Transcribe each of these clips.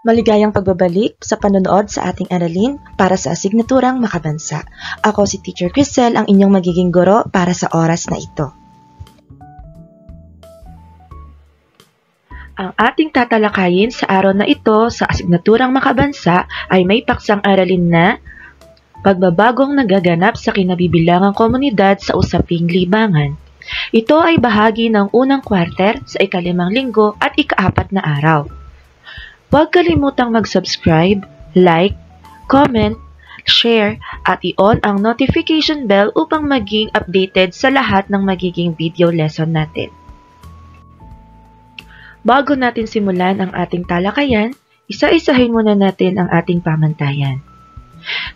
Maligayang pagbabalik sa panonood sa ating aralin para sa asignaturang makabansa. Ako si Teacher Crisel, ang inyong magiging guro para sa oras na ito. Ang ating tatalakayin sa araw na ito sa asignaturang makabansa ay may paksang aralin na pagbabagong nagaganap sa kinabibilangang komunidad sa usaping libangan. Ito ay bahagi ng unang kwarter sa ika-5 linggo at ika-4 na araw. Huwag kalimutang mag-subscribe, like, comment, share, at i-on ang notification bell upang maging updated sa lahat ng magiging video lesson natin. Bago natin simulan ang ating talakayan, isa-isahin muna natin ang ating pamantayan.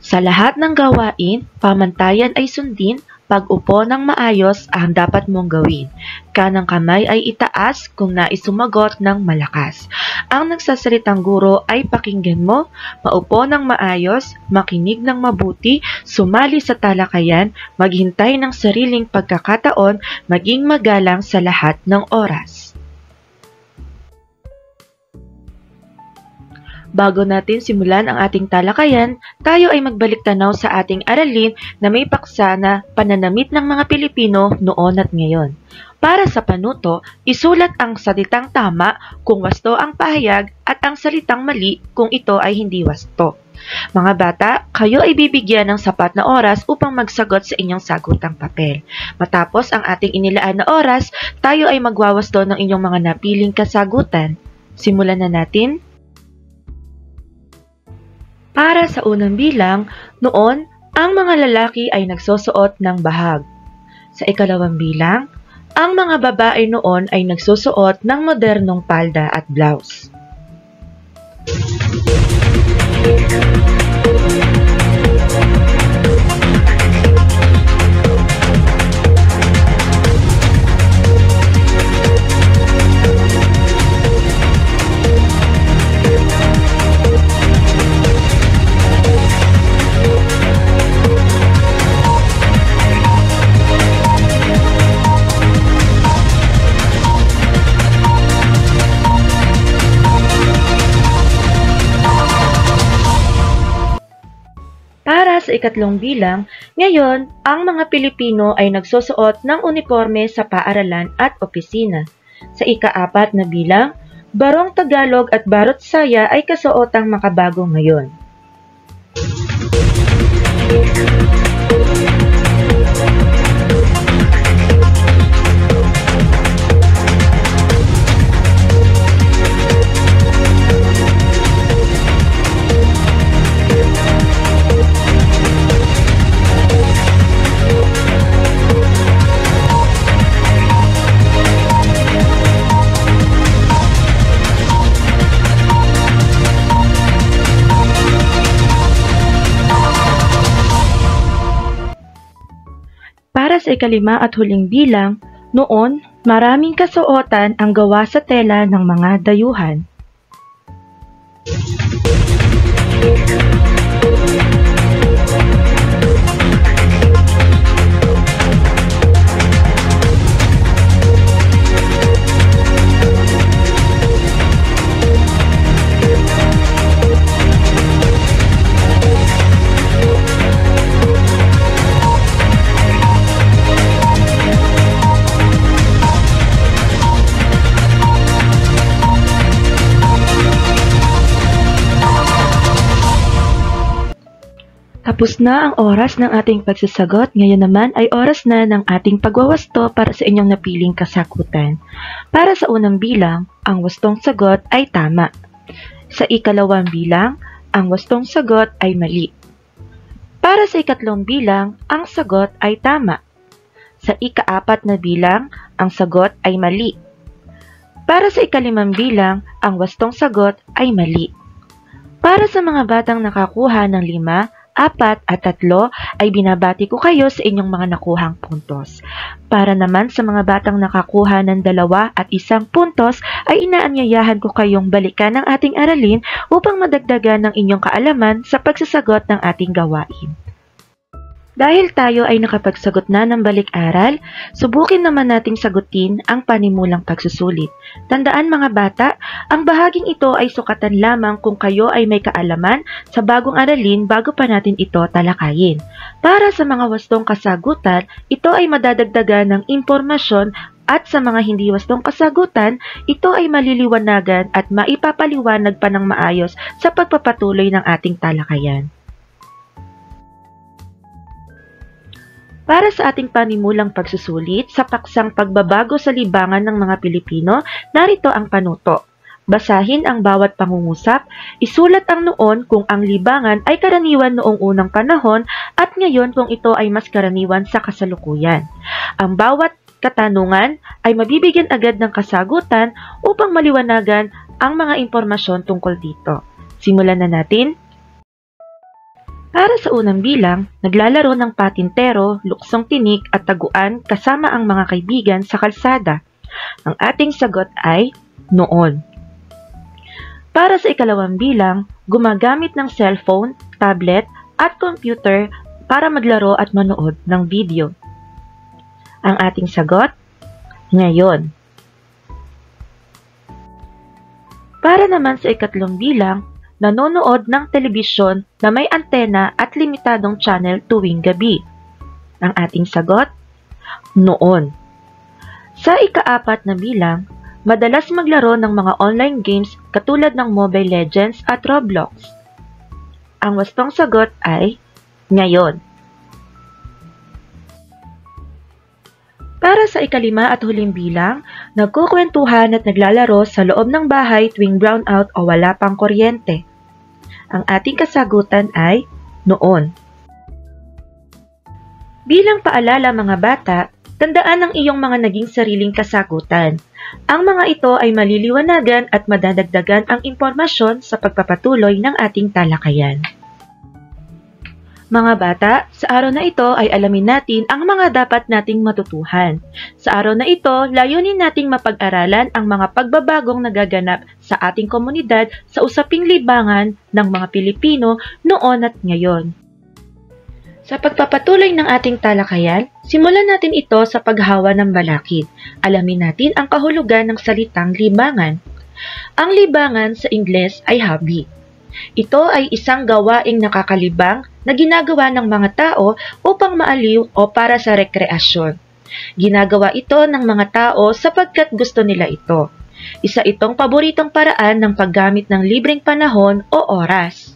Sa lahat ng gawain, pamantayan ay sundin. Pag-upo ng maayos ang dapat mong gawin. Kanang kamay ay itaas kung nais sumagot ng malakas. Ang nagsasalitang guro ay pakinggan mo, maupo ng maayos, makinig ng mabuti, sumali sa talakayan, maghintay ng sariling pagkakataon, maging magalang sa lahat ng oras. Bago natin simulan ang ating talakayan, tayo ay magbalik tanaw sa ating aralin na may paksa na pananamit ng mga Pilipino noon at ngayon. Para sa panuto, isulat ang salitang tama kung wasto ang pahayag at ang salitang mali kung ito ay hindi wasto. Mga bata, kayo ay bibigyan ng sapat na oras upang magsagot sa inyong sagutang papel. Matapos ang ating inilaan na oras, tayo ay magwawasto ng inyong mga napiling kasagutan. Simulan na natin. Para sa unang bilang, noon, ang mga lalaki ay nagsusuot ng bahag. Sa ikalawang bilang, ang mga babae noon ay nagsusuot ng modernong palda at blouse. Para sa ikatlong bilang, ngayon, ang mga Pilipino ay nagsusuot ng uniforme sa paaralan at opisina. Sa ika-4 na bilang, barong Tagalog at barot saya ay kasuotang makabago ngayon. Para sa ika-5 at huling bilang, noon, maraming kasuotan ang gawa sa tela ng mga dayuhan. Tapos na ang oras ng ating pagsasagot, ngayon naman ay oras na ng ating pagwawasto para sa inyong napiling kasagutan. Para sa unang bilang, ang wastong sagot ay tama. Sa ikalawang bilang, ang wastong sagot ay mali. Para sa ikatlong bilang, ang sagot ay tama. Sa ika-4 na bilang, ang sagot ay mali. Para sa ika-5 bilang, ang wastong sagot ay mali. Para sa mga batang nakakuha ng 5, 4 at 3 ay binabati ko kayo sa inyong mga nakuhang puntos. Para naman sa mga batang nakakuha ng 2 at 1 puntos ay inaanyayahan ko kayong balikan ang ating aralin upang madagdagan ng inyong kaalaman sa pagsasagot ng ating gawain. Dahil tayo ay nakapagsagot na ng balik-aral, subukin naman nating sagutin ang panimulang pagsusulit. Tandaan mga bata, ang bahaging ito ay sukatan lamang kung kayo ay may kaalaman sa bagong aralin bago pa natin ito talakayin. Para sa mga wastong kasagutan, ito ay madadagdagan ng impormasyon at sa mga hindi wastong kasagutan, ito ay maliliwanagan at maipapaliwanag pa ng maayos sa pagpapatuloy ng ating talakayan. Para sa ating panimulang pagsusulit sa paksang pagbabago sa libangan ng mga Pilipino, narito ang panuto. Basahin ang bawat pangungusap, isulat ang noon kung ang libangan ay karaniwan noong unang panahon at ngayon kung ito ay mas karaniwan sa kasalukuyan. Ang bawat katanungan ay mabibigyan agad ng kasagutan upang maliwanagan ang mga impormasyon tungkol dito. Simulan na natin. Para sa unang bilang, naglalaro ng patintero, luksong tinik at taguan kasama ang mga kaibigan sa kalsada. Ang ating sagot ay noon. Para sa ikalawang bilang, gumagamit ng cellphone, tablet at computer para maglaro at manood ng video. Ang ating sagot, ngayon. Para naman sa ikatlong bilang, nanonood ng telebisyon na may antena at limitadong channel tuwing gabi. Ang ating sagot, noon. Sa ikaapat na bilang, madalas maglaro ng mga online games katulad ng Mobile Legends at Roblox. Ang wastong sagot ay, ngayon. Para sa ikalima at huling bilang, nagkukwentuhan at naglalaro sa loob ng bahay tuwing brownout o wala pang kuryente. Ang ating kasagutan ay noon. Bilang paalala mga bata, tandaan ang iyong mga naging sariling kasagutan. Ang mga ito ay maliliwanagan at madadagdagan ang impormasyon sa pagpapatuloy ng ating talakayan. Mga bata, sa araw na ito ay alamin natin ang mga dapat nating matutuhan. Sa araw na ito, layunin nating mapag-aralan ang mga pagbabagong nagaganap sa ating komunidad sa usaping libangan ng mga Pilipino noon at ngayon. Sa pagpapatuloy ng ating talakayan, simulan natin ito sa paghawa ng balakid. Alamin natin ang kahulugan ng salitang libangan. Ang libangan sa Ingles ay hobby. Ito ay isang gawaing nakakalibang na ginagawa ng mga tao upang maaliw o para sa rekreasyon. Ginagawa ito ng mga tao sapagkat gusto nila ito. Isa itong paboritong paraan ng paggamit ng libreng panahon o oras.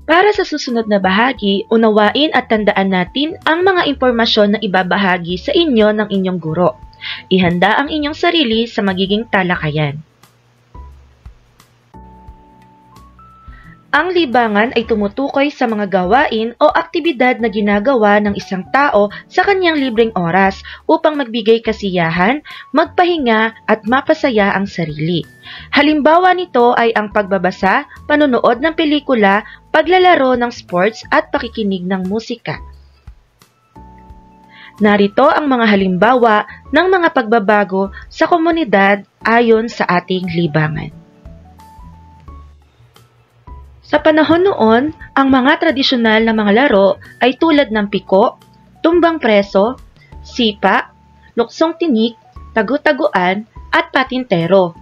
Para sa susunod na bahagi, unawain at tandaan natin ang mga impormasyon na ibabahagi sa inyo ng inyong guro. Ihanda ang inyong sarili sa magiging talakayan. Ang libangan ay tumutukoy sa mga gawain o aktibidad na ginagawa ng isang tao sa kanyang libreng oras upang magbigay kasiyahan, magpahinga at mapasaya ang sarili. Halimbawa nito ay ang pagbabasa, panonood ng pelikula, paglalaro ng sports at pakikinig ng musika. Narito ang mga halimbawa ng mga pagbabago sa komunidad ayon sa ating libangan. Sa panahon noon, ang mga tradisyonal na mga laro ay tulad ng piko, tumbang preso, sipa, luksong tinik, tagu-taguan, at patintero.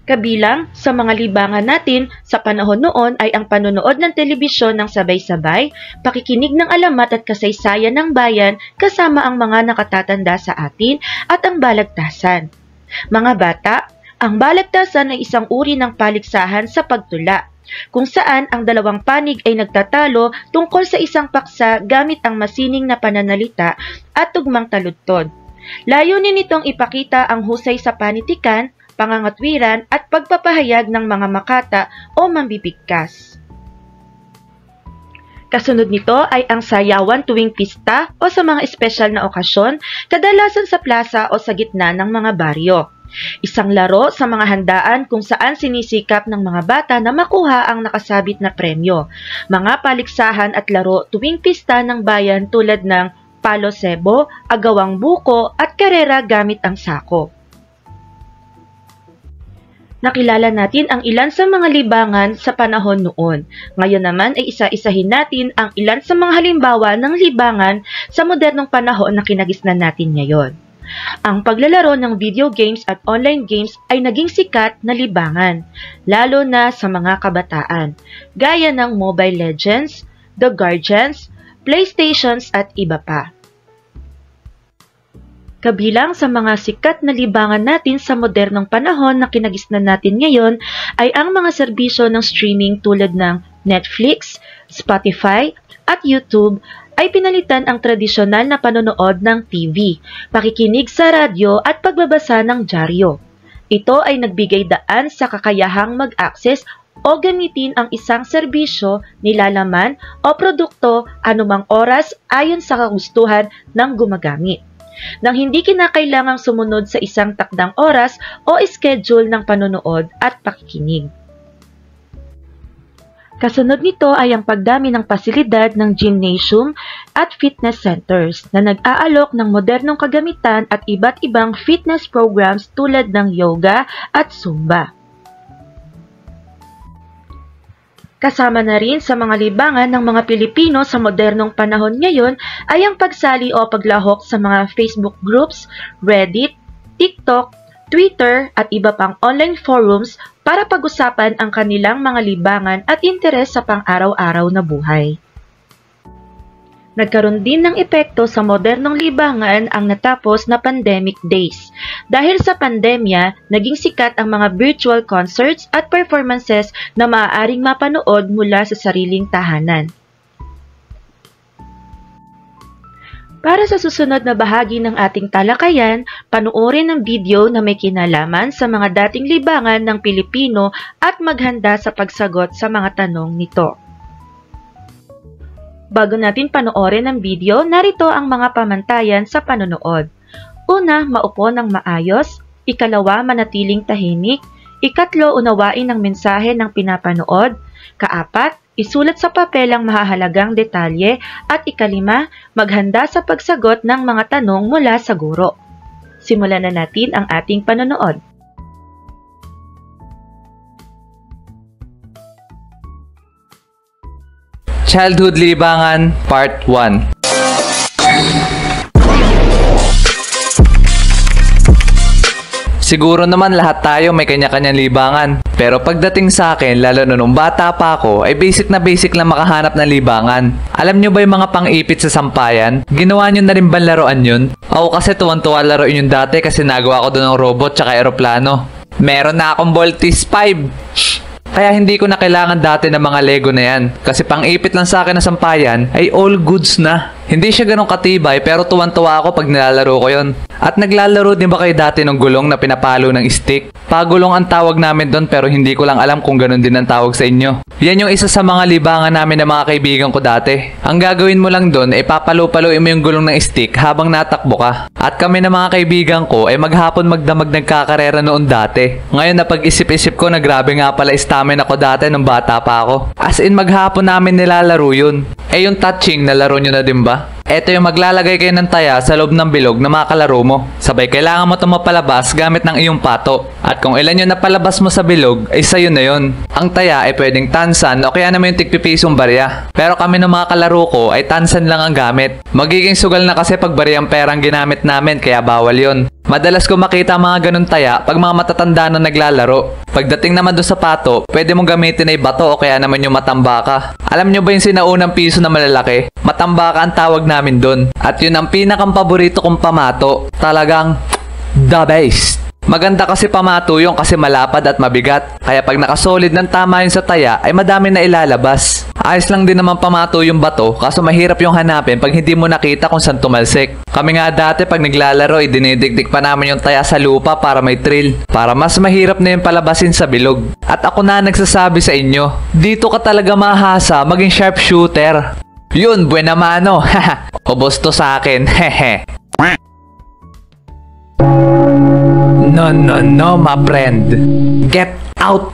Kabilang sa mga libangan natin sa panahon noon ay ang panonood ng telebisyon ng sabay-sabay, pakikinig ng alamat at kasaysayan ng bayan kasama ang mga nakatatanda sa atin at ang balagtasan. Mga bata, ang balagtasan ay isang uri ng paligsahan sa pagtula, kung saan ang dalawang panig ay nagtatalo tungkol sa isang paksa gamit ang masining na pananalita at tugmang taludtod. Layunin nitong ipakita ang husay sa panitikan, pangangatwiran at pagpapahayag ng mga makata o mambibigkas. Kasunod nito ay ang sayawan tuwing pista o sa mga espesyal na okasyon, kadalasan sa plaza o sa gitna ng mga baryo. Isang laro sa mga handaan kung saan sinisikap ng mga bata na makuha ang nakasabit na premyo. Mga paligsahan at laro tuwing pista ng bayan tulad ng palo sebo, agawang buko at karera gamit ang sako. Nakilala natin ang ilan sa mga libangan sa panahon noon. Ngayon naman ay isa-isahin natin ang ilan sa mga halimbawa ng libangan sa modernong panahon na kinagisnan natin ngayon. Ang paglalaro ng video games at online games ay naging sikat na libangan, lalo na sa mga kabataan, gaya ng Mobile Legends, The Guardians, PlayStations at iba pa. Kabilang sa mga sikat na libangan natin sa modernong panahon na kinagisnan natin ngayon ay ang mga serbisyo ng streaming tulad ng Netflix, Spotify at YouTube ay pinalitan ang tradisyonal na panonood ng TV, pakikinig sa radyo at pagbabasa ng dyaryo. Ito ay nagbigay daan sa kakayahang mag-access o gamitin ang isang serbisyo, nilalaman o produkto anumang oras ayon sa kagustuhan ng gumagamit, nang hindi kinakailangang sumunod sa isang takdang oras o schedule ng panonood at pakikinig. Kasunod nito ay ang pagdami ng pasilidad ng gymnasium at fitness centers na nag-aalok ng modernong kagamitan at iba't ibang fitness programs tulad ng yoga at zumba. Kasama na rin sa mga libangan ng mga Pilipino sa modernong panahon ngayon ay ang pagsali o paglahok sa mga Facebook groups, Reddit, TikTok, Twitter at iba pang online forums para pag-usapan ang kanilang mga libangan at interes sa pang-araw-araw na buhay. Nagkaroon din ng epekto sa modernong libangan ang natapos na pandemic days. Dahil sa pandemya, naging sikat ang mga virtual concerts at performances na maaaring mapanood mula sa sariling tahanan. Para sa susunod na bahagi ng ating talakayan, panoorin ang video na may kinalaman sa mga dating libangan ng Pilipino at maghanda sa pagsagot sa mga tanong nito. Bago natin panoorin ang video, narito ang mga pamantayan sa panonood. Una, maupo ng maayos. Ikalawa, manatiling tahimik. Ikatlo, unawain ang mensahe ng pinapanood. Kaapat, isulat sa papel ang mahahalagang detalye. At ikalima, maghanda sa pagsagot ng mga tanong mula sa guro. Simulan na natin ang ating panonood. Childhood Libangan Part 1. Siguro naman lahat tayo may kanya-kanyang libangan. Pero pagdating sa akin, lalo na nung bata pa ako, ay basic na makahanap ng libangan. Alam nyo ba yung mga pang-ipit sa sampayan? Ginawa nyo na rin ba laruan yun? Ako kasi tuwan-tuwa laruin yun dati kasi nagawa ko doon ng robot tsaka aeroplano. Meron na akong Voltis 5. Kaya hindi ko na kailangan dati ng mga Lego na yan. Kasi pang-ipit lang sa akin na sampayan ay all goods na. Hindi siya ganun katibay pero tuwan-tuwa ako pag nilalaro ko yon. At naglalaro din ba kayo dati ng gulong na pinapalo ng stick? Pagulong ang tawag namin doon pero hindi ko lang alam kung ganun din ang tawag sa inyo. Yan yung isa sa mga libangan namin ng mga kaibigan ko dati. Ang gagawin mo lang doon ay papalo-paloin mo yung gulong ng stick habang natakbo ka. At kami ng mga kaibigan ko ay maghapon magdamag nagkakarera noon dati. Ngayon na pag-isip-isip ko na grabe nga pala stamina ako dati nung bata pa ako. As in maghapon namin nilalaro yun. Eh yung touching, nalaro nyo na din ba? Ito yung maglalagay kayo ng taya sa loob ng bilog na mga kalaro mo. Sabay kailangan mo ito mapalabas gamit ng iyong pato. At kung ilan yung napalabas mo sa bilog, ay sa'yo na yun. Ang taya ay pwedeng tansan o kaya naman yung tigpipisong barya. Pero kami ng mga kalaro ko ay tansan lang ang gamit. Magiging sugal na kasi pag baryang perang ginamit namin kaya bawal yun. Madalas ko makita mga ganun taya pag mga matatanda na naglalaro. Pagdating naman doon sa pato, pwede mong gamitin ay bato o kaya naman yung matambaka. Alam nyo ba yung sinaunang piso na malalaki? Matambaka ang tawag namin doon. At yun ang pinakang paborito kong pamato. Talagang the best. Maganda kasi pamato yung kasi malapad at mabigat. Kaya pag nakasolid ng tama yun sa taya ay madami na ilalabas. Ayos lang din naman pamato yung bato kaso mahirap yung hanapin pag hindi mo nakita kung saan tumalsik. Kami nga dati pag naglalaro ay dinidikdik pa namin yung taya sa lupa para may thrill. Para mas mahirap na yung palabasin sa bilog. At ako na nagsasabi sa inyo, dito ka talaga mahasa maging sharpshooter. Yun, buena mano. Ubos to sa akin. Hehe. No, my friend. Get out.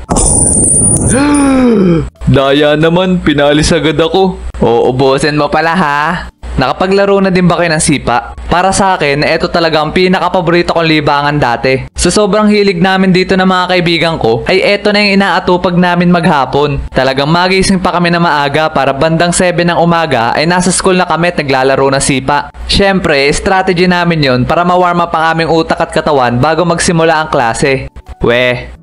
Daya naman, pinalis agad ako. Uubusin mo pala ha. Nakapaglaro na din ba kayo ng sipa? Para sa akin, ito talaga ang pinakapaborito kong libangan dati. Sa sobrang hilig namin dito ng mga kaibigan ko, ay eto na yung inaatupag namin maghapon. Talagang magising pa kami na maaga para bandang 7 ng umaga ay nasa school na kami at naglalaro na sipa. Syempre, strategy namin yon para ma-warm up ang aming utak at katawan bago magsimula ang klase.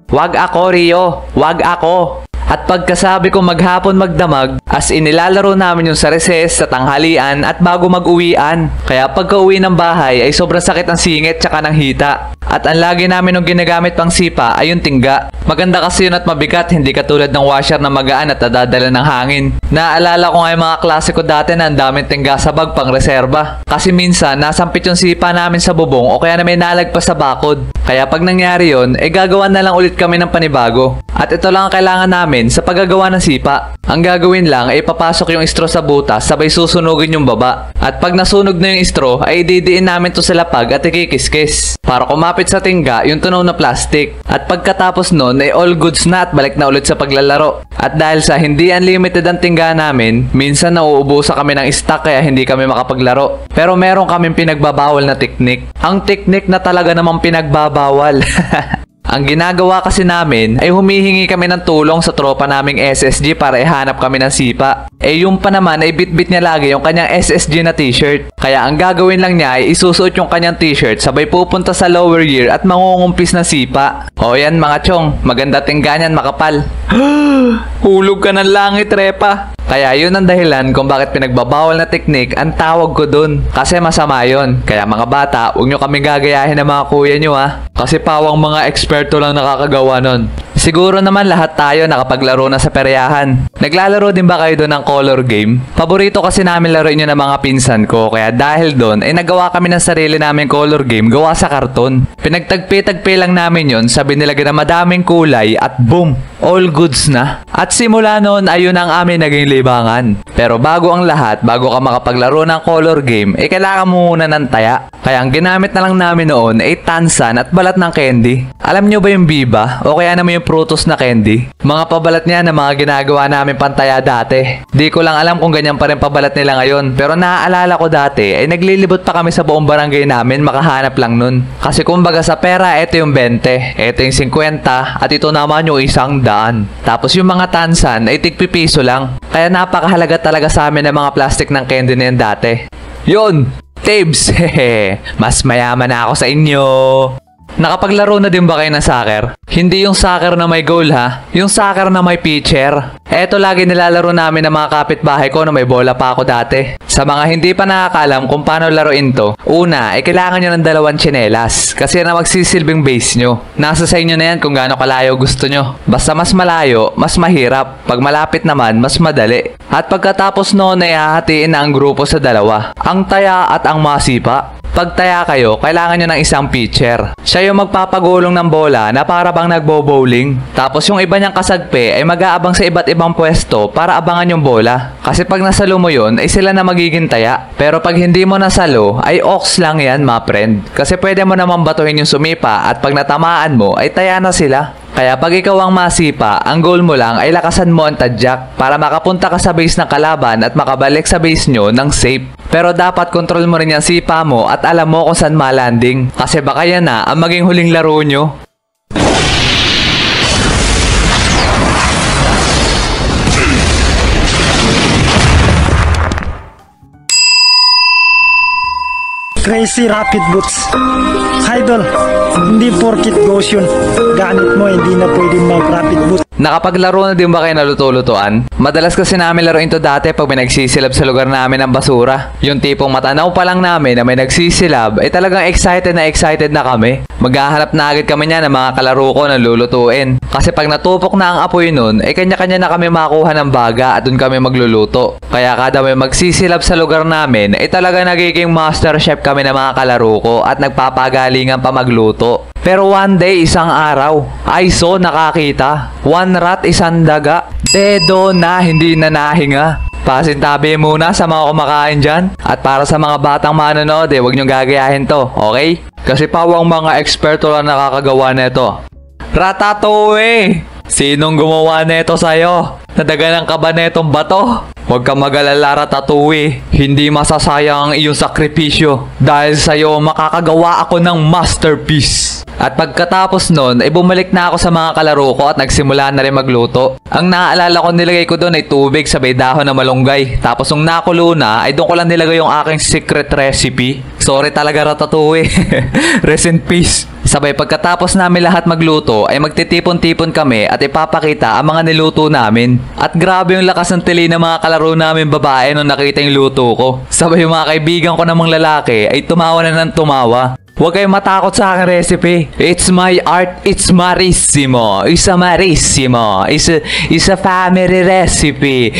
Wag ako Rio, wag ako. At pagkasabi ko maghapon magdamag, as inilalaro namin yung sa recess, sa tanghalian at bago mag-uwian. Kaya pagka uwi ng bahay ay sobrang sakit ang singit tsaka ng hita. At ang lagi namin nung ginagamit pang sipa ay yung tingga. Maganda kasi yun at mabigat, hindi katulad ng washer na magaan at nadadala ng hangin. Naalala ko nga yung mga klase ko dati na ang daming tingga sa bag pang reserba. Kasi minsan nasampit yung sipa namin sa bubong o kaya na may nalagpas sa bakod. Kaya pag nangyari yun, gagawa na lang ulit kami ng panibago. At ito lang ang kailangan namin sa paggagawa ng sipa. Ang gagawin lang ay papasok yung straw sa butas sabay susunugin yung baba. At pag nasunog na yung straw ay didiin namin to sa lapag at ikikiskis. Para kumapit sa tingga yung tunaw na plastic. At pagkatapos nun ay all goods na at balik na ulit sa paglalaro. At dahil sa hindi unlimited ang tingga namin, minsan nauubusan kami ng stock kaya hindi kami makapaglaro. Pero meron kaming pinagbabawal na teknik. Ang teknik na talaga namang pinagbabawal. Ang ginagawa kasi namin ay humihingi kami ng tulong sa tropa naming SSG para ihanap kami ng sipa. Yung pa naman ay bit-bit niya lagi yung kanyang SSG na t-shirt. Kaya ang gagawin lang niya ay isusuot yung kanyang t-shirt sabay pupunta sa lower year at mangungumpis ng sipa. O yan mga chong, maganda tingganyan makapal. Hulog ka ng langit, Repa. Kaya yun ang dahilan kung bakit pinagbabawal na teknik ang tawag ko dun. Kasi masama yun. Kaya mga bata, huwag nyo kami gagayahin ng mga kuya nyo ha. Kasi pawang mga eksperto lang nakakagawa nun. Siguro naman lahat tayo nakapaglaro na sa peryahan. Naglalaro din ba kayo doon ng color game? Paborito kasi namin laruin yun ng mga pinsan ko. Kaya dahil doon, ay nagawa kami ng sarili namin color game gawa sa karton. Pinagtagpi-tagpi lang namin yun, sabi nilagyan na madaming kulay at boom! All goods na. At simula noon, ayun ang amin naging libangan. Pero bago ang lahat, bago ka makapaglaro ng color game, kailangan mo muna ng taya. Kaya ang ginamit na lang namin noon ay tansan at balat ng candy. Alam nyo ba yung biba? O kaya naman yung Frutos na candy? Mga pabalat niya na mga ginagawa namin pantaya dati. Di ko lang alam kung ganyan pa rin pabalat nila ngayon. Pero naaalala ko dati ay naglilibot pa kami sa buong barangay namin makahanap lang nun. Kasi kumbaga sa pera, ito yung 20, ito yung 50, at ito naman yung 100. Tapos yung mga tansan ay tigpipiso lang. Kaya napakahalaga talaga sa amin ng mga plastic ng candy na yan dati. Yun! Tibbs! Hehe! Mas mayaman na ako sa inyo! Nakapaglaro na din ba kayo ng soccer? Hindi yung soccer na may goal ha, yung soccer na may pitcher. Eto lagi nilalaro namin ng mga kapitbahay ko na may bola pa ako dati. Sa mga hindi pa nakakaalam kung paano laruin to, una, kailangan nyo ng 2 tsinelas kasi na magsisilbing base nyo. Nasa sa inyo na yan kung gaano kalayo gusto nyo. Basta mas malayo, mas mahirap. Pag malapit naman, mas madali. At pagkatapos noon ay hahatiin na ang grupo sa 2. Ang taya at ang masipa. Pag taya kayo, kailangan nyo ng isang pitcher. Siya yung magpapagulong ng bola na para bang nagbo-bowling. Tapos yung iba niyang kasagpe ay mag-aabang sa iba't ibang pwesto para abangan yung bola. Kasi pag nasalo mo yun, ay sila na magiging taya. Pero pag hindi mo nasalo, ay ox lang yan, ma friend. Kasi pwede mo naman batuhin yung sumipa at pag natamaan mo, ay taya na sila. Kaya pag ikaw ang masipa, ang goal mo lang ay lakasan mo ang tadyak para makapunta ka sa base ng kalaban at makabalik sa base nyo ng safe. Pero dapat control mo rin yung sipa mo at alam mo kung saan malanding. Kasi baka yan na ang maging huling laro nyo. Crazy Rapid Boots. Idol, hindi porkit ghost yun. Gamit mo, hindi na pwede mag-rapid boots. Nakapaglaro na din ba kayo na luto-lutuan? Madalas kasi namin laruin to dati pag may nagsisilab sa lugar namin ng basura. Yung tipong matanaw pa lang namin na may nagsisilab, ay talagang excited na kami. Maghahanap na agad kami niya ng mga kalaro ko na lulutuin. Kasi pag natupok na ang apoy nun, ay kanya-kanya na kami makuha ng baga at dun kami magluluto. Kaya kada may magsisilab sa lugar namin, ay talaga nagiging master chef kami ng mga kalaro ko at nagpapagalingan pa magluto. Pero one day, isang araw, ay so nakakita. One rat, isang daga. Dedo na, hindi na nahinga. Pasintabi muna sa mga kumakain dyan. At para sa mga batang manonood, huwag niyong gagayahin to, okay? Kasi pawang mga eksperto lang nakakagawa nito. Ratatouille! Sinong gumawa nito sa'yo? Nadaganan ka ba netong bato? Huwag kang mag-alala, Ratatouille. Hindi masasayang ang iyong sakripisyo. Dahil sa'yo, makakagawa ako ng masterpiece. At pagkatapos nun, ay bumalik na ako sa mga kalaro ko at nagsimula na rin magluto. Ang naaalala ko nilagay ko doon ay tubig sabay dahon na malunggay. Tapos nung nakulo na, ay doon ko lang nilagay yung aking secret recipe. Sorry talaga, Ratatouille. Rest in peace. Sabay pagkatapos namin lahat magluto ay magtitipon-tipon kami at ipapakita ang mga niluto namin. At grabe yung lakas ng tili ng mga kalaro namin babae nung nakita yung luto ko. Sabay yung mga kaibigan ko namang lalaki ay tumawa na ng tumawa. Huwag kayong matakot sa aking recipe. It's my art. It's marissimo. It's a marissimo. It's a family recipe.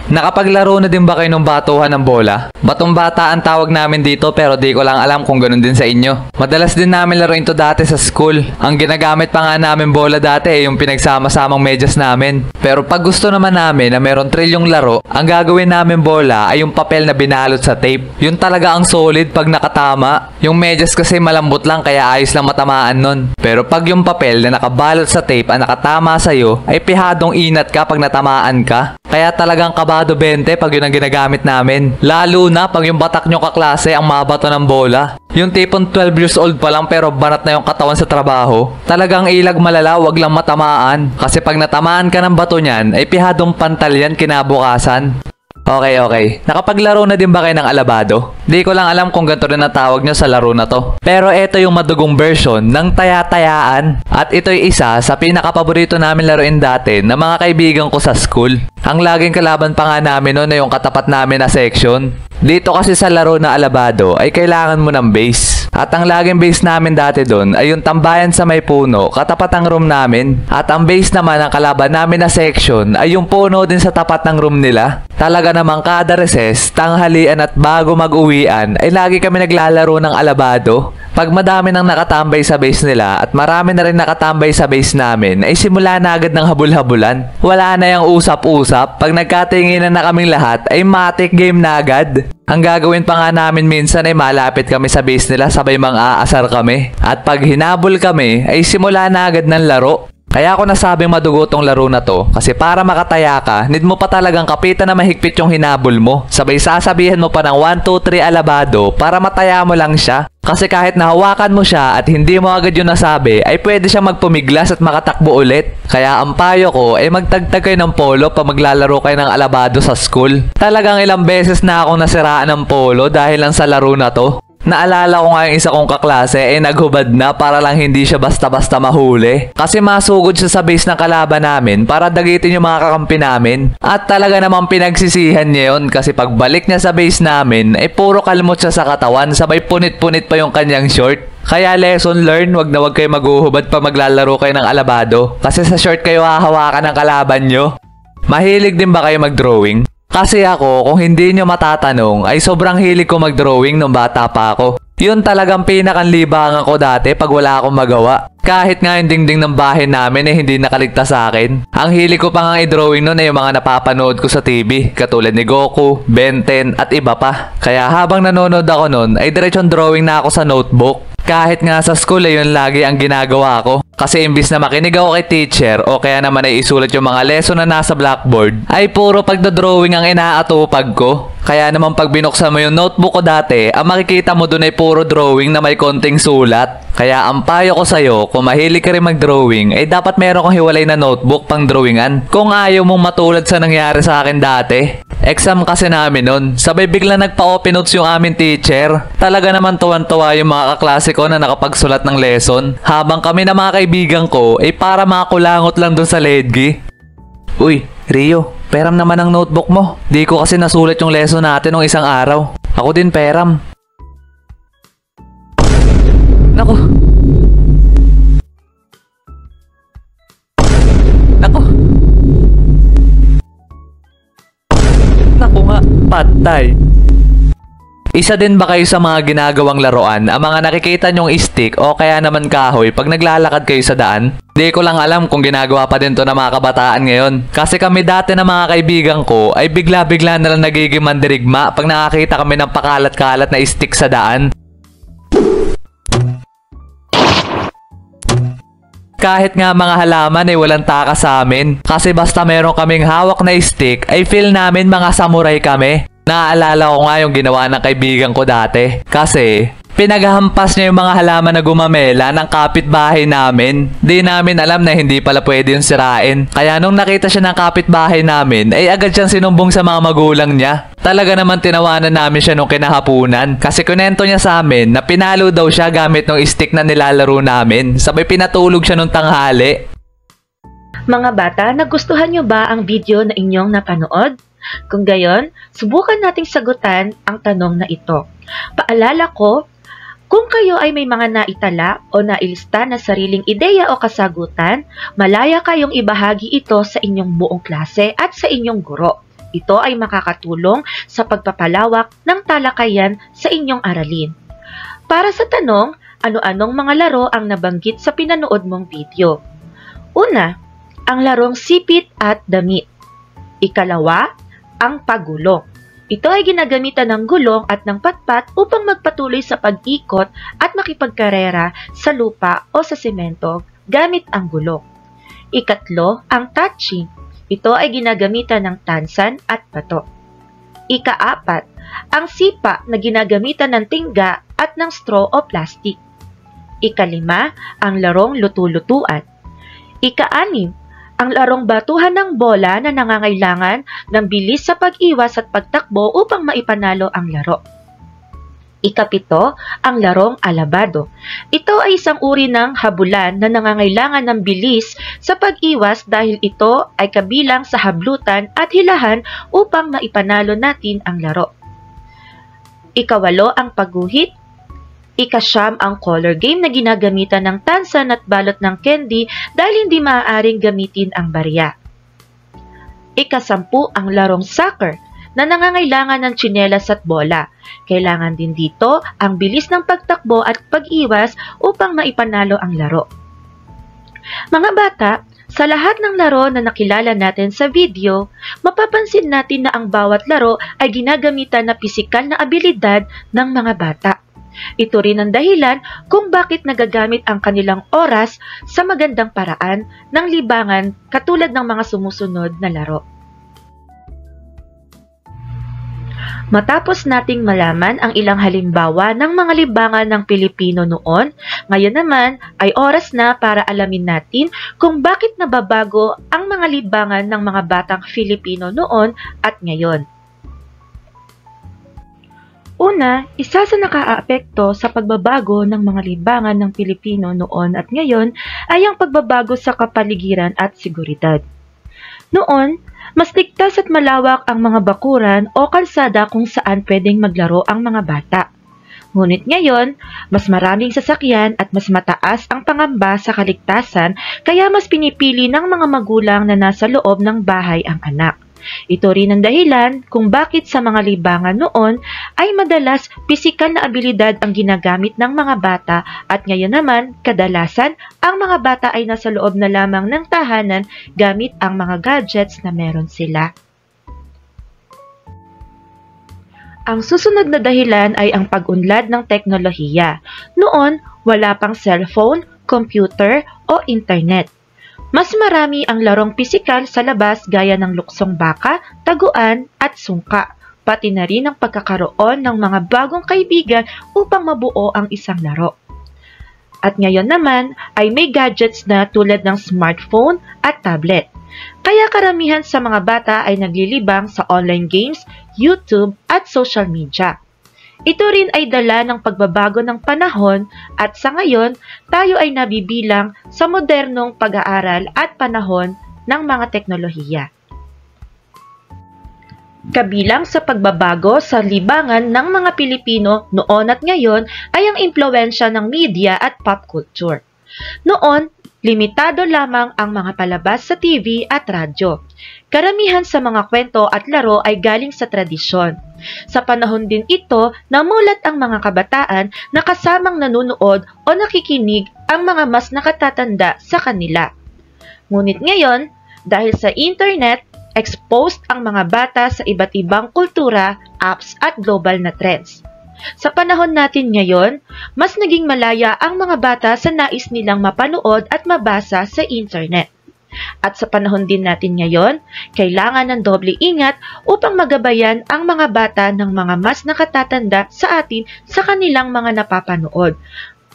Nakapaglaro na din ba kayo ng batuhan ng bola? Batong bata ang tawag namin dito pero di ko lang alam kung ganun din sa inyo. Madalas din namin laruin to dati sa school. Ang ginagamit pa nga namin bola dati ay yung pinagsama-samang medyas namin. Pero pag gusto naman namin na meron trilyong laro, ang gagawin namin bola ay yung papel na binalot sa tape. Yun talaga ang solid pag nakatama. Yung medyas kasi malambot lang kaya ayos lang matamaan nun. Pero pag yung papel na nakabalot sa tape ang nakatama sa'yo, ay pihadong inat ka pag natamaan ka. Kaya talagang kabado 20 pag yun ang ginagamit namin. Lalo na pag yung batak nyo kaklase ang mabato ng bola. Yung tipong 12 years old pa lang pero banat na yung katawan sa trabaho. Talagang ilag malala, wag lang matamaan. Kasi pag natamaan ka ng bato niyan, ay pihadong pantal yan kinabukasan. Okay. Nakapaglaro na din ba kayo ng alabado? Di ko lang alam kung ganito rin ang tawag nyo sa laro na to. Pero ito yung madugong version ng taya-tayaan. At ito'y isa sa pinakapaborito namin laruin dati ng mga kaibigan ko sa school. Ang laging kalaban pa nga namin noon na yung katapat namin na section. Dito kasi sa laro na alabado ay kailangan mo ng base. At ang laging base namin dati doon ay yung tambayan sa may puno, katapat ang room namin. At ang base naman ng kalaban namin na section ay yung puno din sa tapat ng room nila. Talaga namang kada recess, tanghalian at bago mag-uwian ay lagi kami naglalaro ng alabado. Pag madami nang nakatambay sa base nila at marami na rin nakatambay sa base namin ay simula na agad ng habul-habulan. Wala na yung usap-usap. Pag nagkatinginan na kaming lahat ay matik game na agad. Ang gagawin pa nga namin minsan ay malapit kami sa base nila sabay mang-aasar kami. At pag hinabol kami ay simula na agad ng laro. Kaya ako nasabing madugo tong laro na to kasi para makataya ka, need mo pa talagang kapitan na mahigpit yung hinabol mo. Sabay sasabihin mo pa ng 1, 2, 3 alabado para mataya mo lang siya. Kasi kahit nahawakan mo siya at hindi mo agad yung nasabi, ay pwede siya magpumiglas at makatakbo ulit. Kaya ang payo ko ay magtagtag kayo ng polo pag maglalaro kayo ng alabado sa school. Talagang ilang beses na akong nasiraan ng polo dahil lang sa laro na to. Naalala ko nga yung isa kong kaklase ay naghubad na para lang hindi siya basta-basta mahuli. Kasi masugod siya sa base ng kalaban namin para dagitin yung mga kakampi namin. At talaga namang pinagsisihan niya yun kasi pagbalik niya sa base namin ay puro kalmot siya sa katawan sabay punit-punit pa yung kanyang short. Kaya lesson learned, wag na wag kayo maghuhubad pa maglalaro kayo ng alabado. Kasi sa short kayo hahawakan ng kalaban nyo. Mahilig din ba kayo mag-drawing? Kasi ako, kung hindi nyo matatanong, ay sobrang hilig ko mag-drawing nung bata pa ako. Yun talagang pinakanlibangan ko dati pag wala akong magawa. Kahit nga yung dingding ng bahay namin ay hindi nakaligtas sa akin. Ang hilig ko pa nga i-drawing nun ay yung mga napapanood ko sa TV, katulad ni Goku, Ben 10 at iba pa. Kaya habang nanonood ako nun, ay diretsong drawing na ako sa notebook. Kahit nga sa school ay yun lagi ang ginagawa ko. Kasi imbis na makinig ako kay teacher o kaya naman ay isulat yung mga lesson na nasa blackboard, ay puro pagdodrawing ang inaatupag ko. Kaya naman pag binuksan mo yung notebook ko dati, ang makikita mo dun ay puro drawing na may konting sulat. Kaya ang payo ko sa'yo, kung mahilig ka rin mag-drawing, ay dapat meron kang hiwalay na notebook pang drawingan. Kung ayaw mong matulad sa nangyari sa akin dati. Exam kasi namin nun, sabay bigla nagpa-open notes yung aming teacher. Talaga naman tuwan-tuwa yung mga kaklase ko na nakapagsulat ng lesson. Habang kami na mga kaibigan ko, ay para makakulangot lang dun sa ledgi. Uy, Rio, peram naman ang notebook mo. Di ko kasi nasulat yung lesson natin nung isang araw. Ako din peram. Nako. Naku nga, patay. Isa din ba kayo sa mga ginagawang laruan ang mga nakikita nyong stick o kaya naman kahoy pag naglalakad kayo sa daan? Di ko lang alam kung ginagawa pa din to ng mga kabataan ngayon. Kasi kami dati na mga kaibigan ko ay bigla-bigla na lang nagiging mandirigma pag nakakita kami ng pakalat-kalat na stick sa daan. Kahit nga mga halaman ay walang taka sa amin. Kasi basta meron kaming hawak na stick ay feel namin mga samurai kami. Naaalala ko nga yung ginawa ng kaibigan ko dati. Kasi pinaghampas niya yung mga halaman na gumamela ng kapitbahay namin. Di namin alam na hindi pala pwede yung sirain. Kaya nung nakita siya ng kapitbahay namin ay agad siyang sinumbong sa mga magulang niya. Talaga naman tinawanan namin siya nung kinahapunan. Kasi kunento niya sa amin na pinalo daw siya gamit ng stick na nilalaro namin. Sabay pinatulog siya nung tanghali. Mga bata, nagustuhan nyo ba ang video na inyong napanood? Kung gayon, subukan nating sagutan ang tanong na ito. Paalala ko, kung kayo ay may mga naitala o nailista na sariling ideya o kasagutan, malaya kayong ibahagi ito sa inyong buong klase at sa inyong guro. Ito ay makakatulong sa pagpapalawak ng talakayan sa inyong aralin. Para sa tanong, ano-anong mga laro ang nabanggit sa pinanood mong video? Una, ang larong sipit at damit. Ikalawa, ang pagulong. Ito ay ginagamitan ng gulong at ng patpat upang magpatuloy sa pag-ikot at makipagkarera sa lupa o sa semento gamit ang gulong. Ikatlo, ang touching. Ito ay ginagamitan ng tansan at bato. Ikaapat, ang sipa na ginagamitan ng tingga at ng straw o plastic. Ikalima, ang larong lutu-lutuan. Ikaanim, ang larong batuhan ng bola na nangangailangan ng bilis sa pag-iwas at pagtakbo upang maipanalo ang laro. Ikapito, ang larong alabado. Ito ay isang uri ng habulan na nangangailangan ng bilis sa pag-iwas dahil ito ay kabilang sa hablutan at hilahan upang maipanalo natin ang laro. Ikawalo, ang pagguhit. Ikasyam, ang color game na ginagamitan ng tansan at balot ng candy dahil hindi maaaring gamitin ang barya. Ikasampu, ang larong soccer na nangangailangan ng tsinelas at bola. Kailangan din dito ang bilis ng pagtakbo at pag-iwas upang maipanalo ang laro. Mga bata, sa lahat ng laro na nakilala natin sa video, mapapansin natin na ang bawat laro ay ginagamitan na pisikal na abilidad ng mga bata. Ito rin ang dahilan kung bakit nagagamit ang kanilang oras sa magandang paraan ng libangan katulad ng mga sumusunod na laro. Matapos nating malaman ang ilang halimbawa ng mga libangan ng Pilipino noon, ngayon naman ay oras na para alamin natin kung bakit nababago ang mga libangan ng mga batang Filipino noon at ngayon. Una, isa sa nakaaapekto sa pagbabago ng mga libangan ng Pilipino noon at ngayon ay ang pagbabago sa kapaligiran at seguridad. Noon, mas ligtas at malawak ang mga bakuran o kalsada kung saan pwedeng maglaro ang mga bata. Ngunit ngayon, mas maraming sasakyan at mas mataas ang pangamba sa kaligtasan kaya mas pinipili ng mga magulang na nasa loob ng bahay ang anak. Ito rin ang dahilan kung bakit sa mga libangan noon ay madalas pisikal na abilidad ang ginagamit ng mga bata at ngayon naman kadalasan ang mga bata ay nasa loob na lamang ng tahanan gamit ang mga gadgets na meron sila. Ang susunod na dahilan ay ang pag-unlad ng teknolohiya. Noon, wala pang cellphone, computer o internet. Mas marami ang larong pisikal sa labas gaya ng luksong baka, taguan at sungka, pati na rin ang pagkakaroon ng mga bagong kaibigan upang mabuo ang isang laro. At ngayon naman ay may gadgets na tulad ng smartphone at tablet. Kaya karamihan sa mga bata ay naglilibang sa online games, YouTube at social media. Ito rin ay dala ng pagbabago ng panahon at sa ngayon, tayo ay nabibilang sa modernong pag-aaral at panahon ng mga teknolohiya. Kabilang sa pagbabago sa libangan ng mga Pilipino noon at ngayon ay ang impluwensya ng media at pop culture. Noon, limitado lamang ang mga palabas sa TV at radyo. Karamihan sa mga kwento at laro ay galing sa tradisyon. Sa panahon din ito, namulat ang mga kabataan na kasamang nanunood o nakikinig ang mga mas nakatatanda sa kanila. Ngunit ngayon, dahil sa internet, exposed ang mga bata sa iba't ibang kultura, apps at global na trends. Sa panahon natin ngayon, mas naging malaya ang mga bata sa nais nilang mapanood at mabasa sa internet. At sa panahon din natin ngayon, kailangan ng doble ingat upang magabayan ang mga bata ng mga mas nakatatanda sa atin sa kanilang mga napapanood,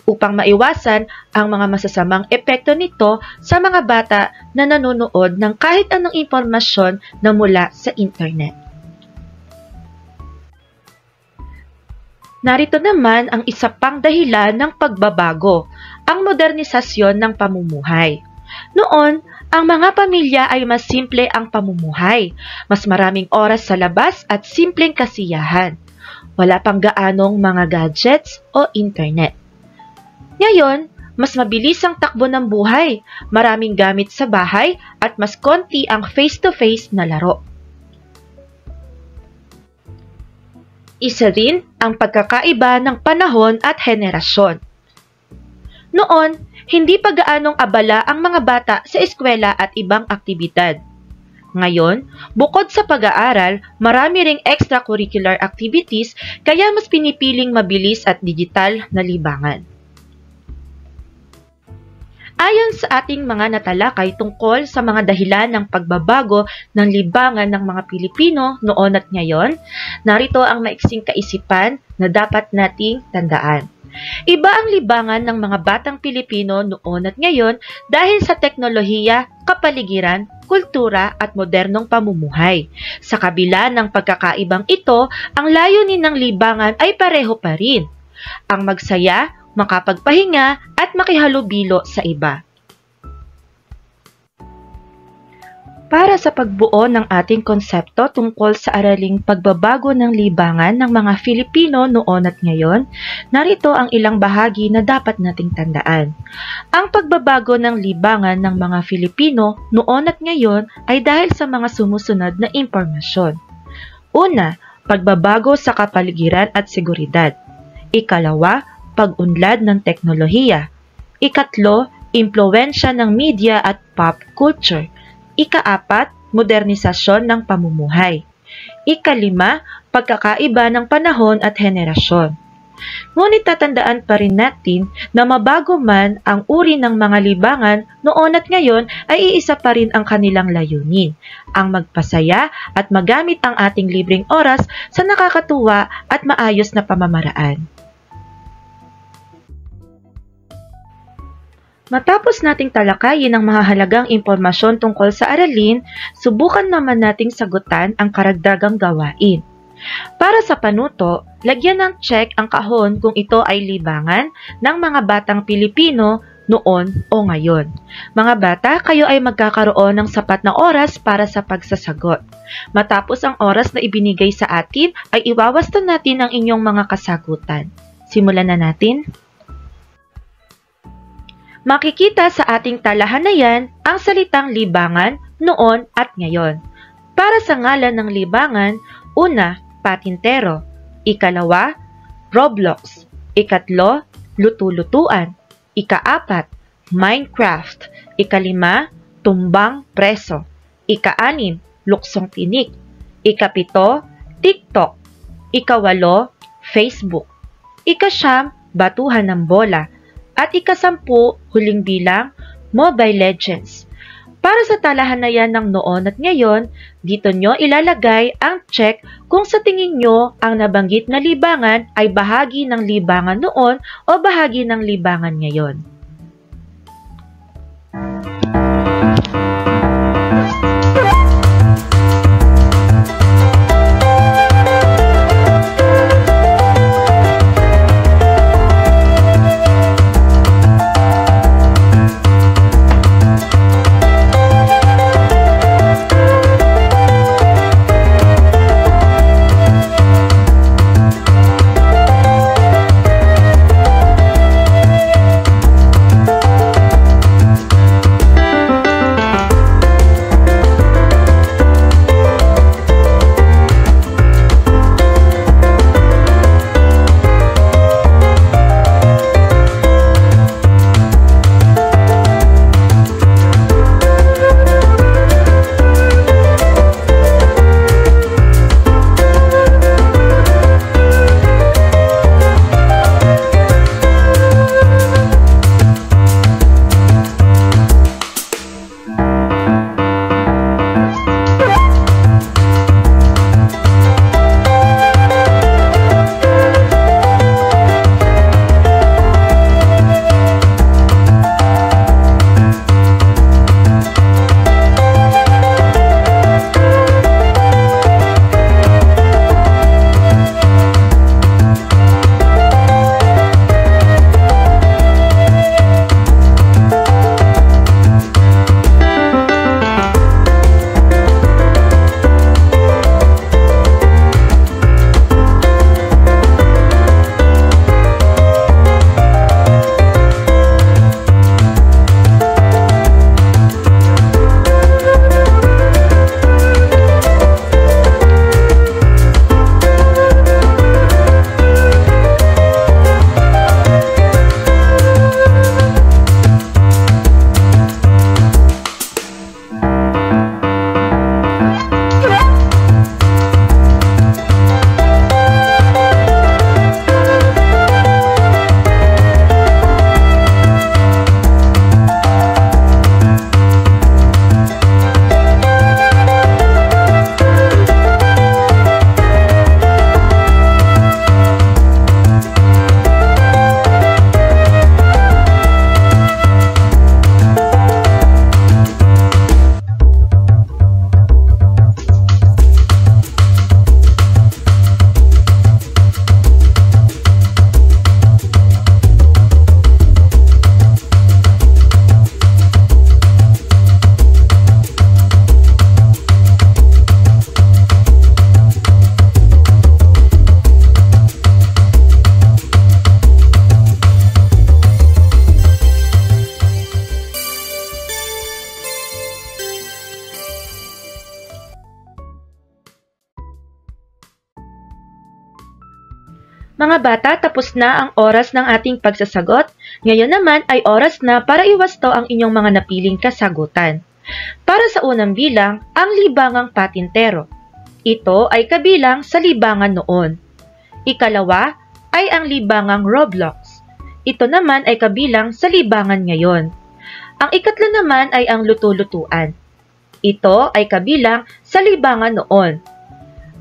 upang maiwasan ang mga masasamang epekto nito sa mga bata na nanonood ng kahit anong impormasyon na mula sa internet. Narito naman ang isa pang dahilan ng pagbabago, ang modernisasyon ng pamumuhay. Noon, ang mga pamilya ay mas simple ang pamumuhay, mas maraming oras sa labas at simpleng kasiyahan. Wala pang gaanong mga gadgets o internet. Ngayon, mas mabilis ang takbo ng buhay, maraming gamit sa bahay at mas konti ang face-to-face na laro. Isa rin ang pagkakaiba ng panahon at henerasyon. Noon, hindi pa gaanong abala ang mga bata sa eskwela at ibang aktibidad. Ngayon, bukod sa pag-aaral, marami ring extracurricular activities kaya mas pinipiling mabilis at digital na libangan. Ayon sa ating mga natalakay tungkol sa mga dahilan ng pagbabago ng libangan ng mga Pilipino noon at ngayon, narito ang maiksing kaisipan na dapat nating tandaan. Iba ang libangan ng mga batang Pilipino noon at ngayon dahil sa teknolohiya, kapaligiran, kultura at modernong pamumuhay. Sa kabila ng pagkakaibang ito, ang layunin ng libangan ay pareho pa rin. Ang magsaya, makapagpahinga at makihalubilo sa iba. Para sa pagbuo ng ating konsepto tungkol sa araling pagbabago ng libangan ng mga Filipino noon at ngayon, narito ang ilang bahagi na dapat nating tandaan. Ang pagbabago ng libangan ng mga Filipino noon at ngayon ay dahil sa mga sumusunod na impormasyon. Una, pagbabago sa kapaligiran at seguridad. Ikalawa, pag-unlad ng teknolohiya. Ikatlo, impluwensya ng media at pop culture. Ikaapat, modernisasyon ng pamumuhay. Ikalima, pagkakaiba ng panahon at henerasyon. Ngunit tatandaan pa rin natin na mabago man ang uri ng mga libangan noon at ngayon ay iisa pa rin ang kanilang layunin, ang magpasaya at magamit ang ating libreng oras sa nakakatuwa at maayos na pamamaraan. Matapos nating talakayin ang mahahalagang impormasyon tungkol sa aralin, subukan naman nating sagutan ang karagdagang gawain. Para sa panuto, lagyan ng check ang kahon kung ito ay libangan ng mga batang Pilipino noon o ngayon. Mga bata, kayo ay magkakaroon ng sapat na oras para sa pagsasagot. Matapos ang oras na ibinigay sa atin, ay iwawasto natin ang inyong mga kasagutan. Simulan na natin. Makikita sa ating talahanayan ang salitang libangan noon at ngayon. Para sa ngalan ng libangan, una, patintero. Ikalawa, Roblox. Ikatlo, lutu-lutuan. Ikaapat, Minecraft. Ikalima, tumbang preso. Ikaanim, luksong tinik. Ikapito, TikTok. Ikawalo, Facebook. Ikasyam, batuhan ng bola. At ikasampu, huling bilang, Mobile Legends. Para sa talahanayan ng noon at ngayon, dito nyo ilalagay ang check kung sa tingin nyo ang nabanggit na libangan ay bahagi ng libangan noon o bahagi ng libangan ngayon. Mga bata, tapos na ang oras ng ating pagsasagot. Ngayon naman ay oras na para iwasto ang inyong mga napiling kasagutan. Para sa unang bilang, ang libangang patintero. Ito ay kabilang sa libangan noon. Ikalawa ay ang libangang Roblox. Ito naman ay kabilang sa libangan ngayon. Ang ikatlo naman ay ang luto-lutuan. Ito ay kabilang sa libangan noon.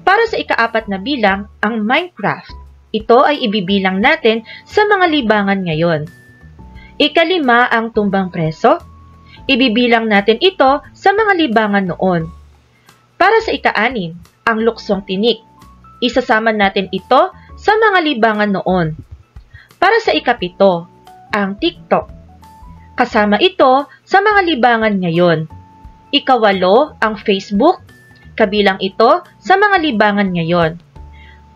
Para sa ikaapat na bilang, ang Minecraft. Ito ay ibibilang natin sa mga libangan ngayon. Ikalima ang tumbang preso. Ibibilang natin ito sa mga libangan noon. Para sa ika-anim, ang luksong tinik. Isasama natin ito sa mga libangan noon. Para sa ikapito, ang TikTok. Kasama ito sa mga libangan ngayon. Ikawalo, ang Facebook. Kabilang ito sa mga libangan ngayon.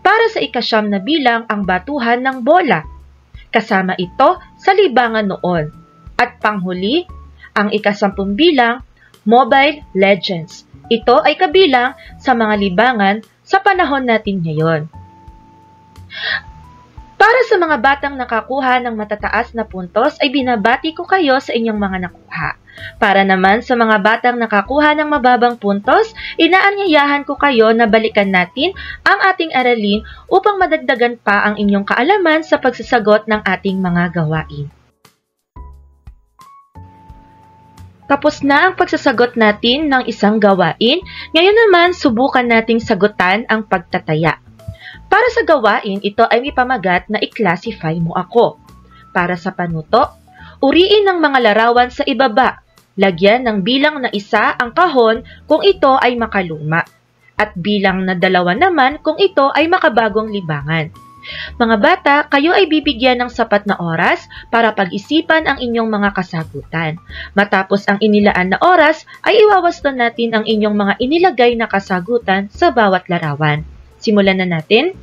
Para sa ikasyam na bilang, ang batuhan ng bola. Kasama ito sa libangan noon. At panghuli, ang ikasampung bilang, Mobile Legends. Ito ay kabilang sa mga libangan sa panahon natin ngayon. Para sa mga batang nakakuha ng matataas na puntos ay binabati ko kayo sa inyong mga nakuha. Para naman sa mga batang nakakuha ng mababang puntos, inaanyayahan ko kayo na balikan natin ang ating aralin upang madagdagan pa ang inyong kaalaman sa pagsasagot ng ating mga gawain. Tapos na ang pagsasagot natin ng isang gawain, ngayon naman subukan nating sagutan ang pagtataya. Para sa gawain, ito ay may pamagat na i-classify mo ako. Para sa panuto, uriin ang mga larawan sa ibaba. Lagyan ng bilang na 1 ang kahon kung ito ay makaluma. At bilang na 2 naman kung ito ay makabagong libangan. Mga bata, kayo ay bibigyan ng sapat na oras para pag-isipan ang inyong mga kasagutan. Matapos ang inilaan na oras, ay iwawasto natin ang inyong mga inilagay na kasagutan sa bawat larawan. Simulan na natin.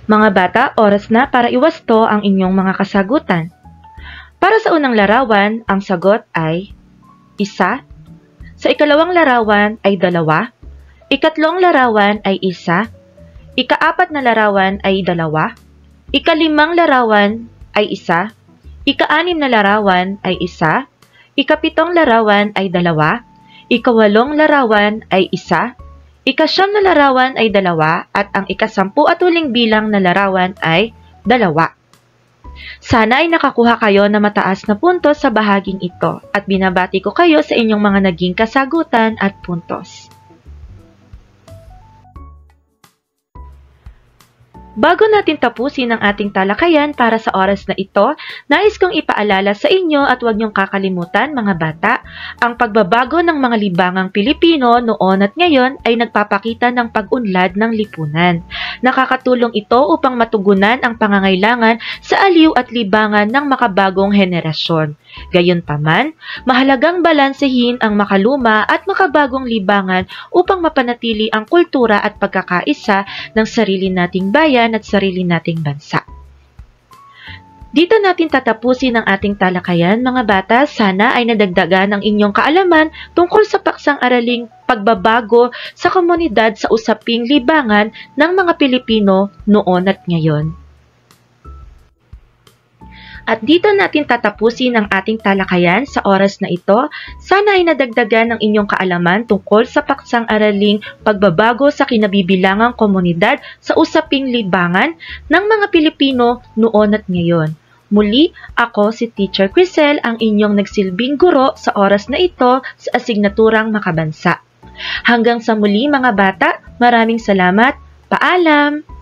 Mga bata, oras na para iwasto ang inyong mga kasagutan. Para sa unang larawan, ang sagot ay 1. Sa ikalawang larawan ay 2. Ikatlong larawan ay 1. Ikaapat na larawan ay 2. Ikalimang larawan ay 1. Ika-6 na larawan ay 1. Ika-7 larawan ay 2. Ika-8 larawan ay 1. Ika-9 na larawan ay 2. At ang ika-10 at huling bilang na larawan ay 2. Sana ay nakakuha kayo na mataas na puntos sa bahaging ito at binabati ko kayo sa inyong mga naging kasagutan at puntos. Bago natin tapusin ang ating talakayan para sa oras na ito, nais kong ipaalala sa inyo at huwag niyong kakalimutan mga bata, ang pagbabago ng mga libangang Pilipino noon at ngayon ay nagpapakita ng pag-unlad ng lipunan. Nakakatulong ito upang matugunan ang pangangailangan sa aliw at libangan ng makabagong henerasyon. Gayunpaman, mahalagang balansehin ang makaluma at makabagong libangan upang mapanatili ang kultura at pagkakaisa ng sarili nating bayan at sarili nating bansa. Dito natin tatapusin ang ating talakayan mga bata. Sana ay nadagdagan ang inyong kaalaman tungkol sa paksang araling pagbabago sa komunidad sa usaping libangan ng mga Pilipino noon at ngayon. At dito natin tatapusin ang ating talakayan sa oras na ito. Sana ay nadagdagan ang inyong kaalaman tungkol sa paksang araling pagbabago sa kinabibilangang komunidad sa usaping libangan ng mga Pilipino noon at ngayon. Muli, ako si Teacher Crisel, ang inyong nagsilbing guro sa oras na ito sa asignaturang makabansa. Hanggang sa muli mga bata, maraming salamat. Paalam!